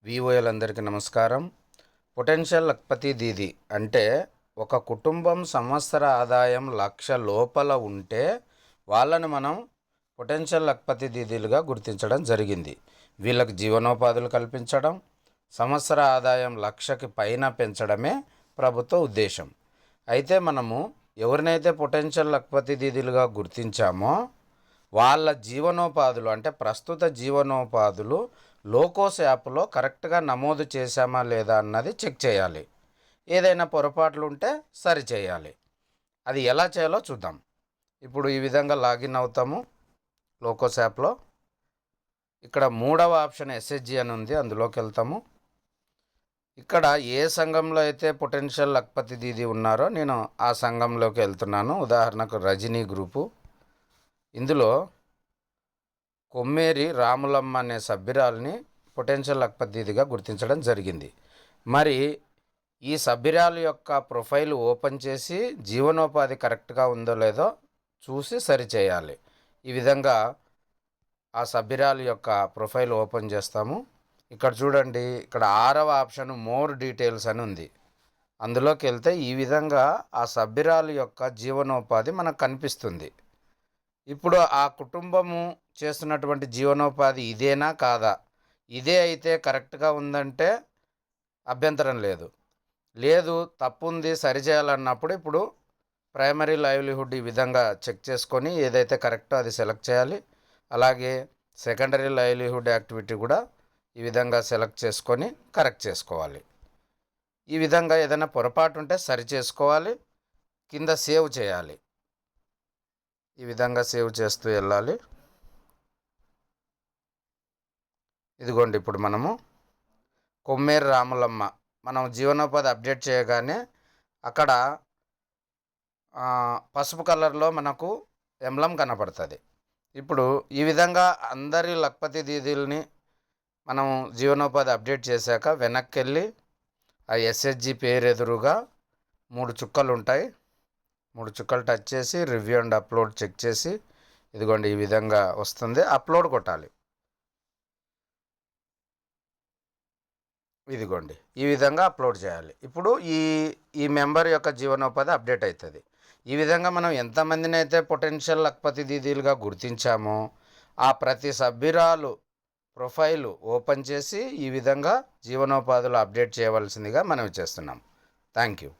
విఓఎల్ అందరికీ నమస్కారం. పొటెన్షియల్ లక్పతి దీది అంటే ఒక కుటుంబం సంవత్సర ఆదాయం 1,00,000 లోపల ఉంటే వాళ్ళని మనం పొటెన్షియల్ లక్పతి దీదీలుగా గుర్తించడం జరిగింది. వీళ్ళకి జీవనోపాధులు కల్పించడం, సంవత్సర ఆదాయం 1,00,000కి పైన పెంచడమే ప్రభుత్వ ఉద్దేశం. అయితే మనము ఎవరినైతే పొటెన్షియల్ లక్పతి దీదీలుగా గుర్తించామో వాళ్ళ జీవనోపాధులు అంటే ప్రస్తుత జీవనోపాధులు లోకోస్ యాప్లో కరెక్ట్గా నమోదు చేశామా లేదా అన్నది చెక్ చేయాలి. ఏదైనా పొరపాట్లు ఉంటే సరి చేయాలి. అది ఎలా చేయాలో చూద్దాం. ఇప్పుడు ఈ విధంగా లాగిన్ అవుతాము లోకోస్ యాప్లో. ఇక్కడ 3వ ఆప్షన్ ఎస్హెచ్జి అని ఉంది, అందులోకి వెళ్తాము. ఇక్కడ ఏ సంఘంలో అయితే పొటెన్షియల్ లక్పతి దీది ఉన్నారో నేను ఆ సంఘంలోకి వెళ్తున్నాను. ఉదాహరణకు రజనీ గ్రూపు. ఇందులో కొమ్మేరి రాములమ్మ అనే సభ్యురాల్ని పొటెన్షియల్ లక్పతి దీదిగా గుర్తించడం జరిగింది. మరి ఈ సభ్యురాలు యొక్క ప్రొఫైల్ ఓపెన్ చేసి జీవనోపాధి కరెక్ట్గా ఉందో లేదో చూసి సరిచేయాలి. ఈ విధంగా ఆ సభ్యురాలు యొక్క ప్రొఫైల్ ఓపెన్ చేస్తాము. ఇక్కడ చూడండి, ఇక్కడ 6వ ఆప్షన్ మోర్ డీటెయిల్స్ అని ఉంది. అందులోకి వెళ్తే ఈ విధంగా ఆ సభ్యురాలు యొక్క జీవనోపాధి మనకు కనిపిస్తుంది. ఇప్పుడు ఆ కుటుంబము చేస్తున్నటువంటి జీవనోపాధి ఇదేనా కాదా, ఇదే అయితే కరెక్ట్గా ఉందంటే అభ్యంతరం లేదు. లేదు తప్పు ఉంది సరిచేయాలన్నప్పుడు ఇప్పుడు ప్రైమరీ లైవ్లీహుడ్ ఈ విధంగా చెక్ చేసుకొని ఏదైతే కరెక్టో అది సెలెక్ట్ చేయాలి. అలాగే సెకండరీ లైవ్లీహుడ్ యాక్టివిటీ కూడా ఈ విధంగా సెలెక్ట్ చేసుకొని కరెక్ట్ చేసుకోవాలి. ఈ విధంగా ఏదైనా పొరపాటు ఉంటే సరి చేసుకోవాలి. కింద సేవ్ చేయాలి. ఈ విధంగా సేవ్ చేస్తూ వెళ్ళాలి. ఇదిగోండి, ఇప్పుడు మనము కొమ్మేరు రాములమ్మ మనం జీవనోపాధి అప్డేట్ చేయగానే అక్కడ పసుపు కలర్లో మనకు ఎంబ్లం కనపడుతుంది. ఇప్పుడు ఈ విధంగా అందరి లక్పతి దీదీలని మనం జీవనోపాధి అప్డేట్ చేశాక వెనక్కి వెళ్ళి ఆ ఎస్హెచ్జి పేరు ఎదురుగా 3 చుక్కలు ఉంటాయి. 3 చుక్కలు టచ్ చేసి రివ్యూ అండ్ అప్లోడ్ చెక్ చేసి ఇదిగోండి ఈ విధంగా వస్తుంది. అప్లోడ్ కొట్టాలి. ఇదిగోండి ఈ విధంగా అప్లోడ్ చేయాలి. ఇప్పుడు ఈ మెంబర్ యొక్క జీవనోపాధి అప్డేట్ అవుతుంది. ఈ విధంగా మనం ఎంతమందిని అయితే పొటెన్షియల్ లక్పతి దీదీలుగా గుర్తించామో ఆ ప్రతి సభ్యురాలు ప్రొఫైలు ఓపెన్ చేసి ఈ విధంగా జీవనోపాధులు అప్డేట్ చేయవలసిందిగా మనం చేస్తున్నాం. Thank you.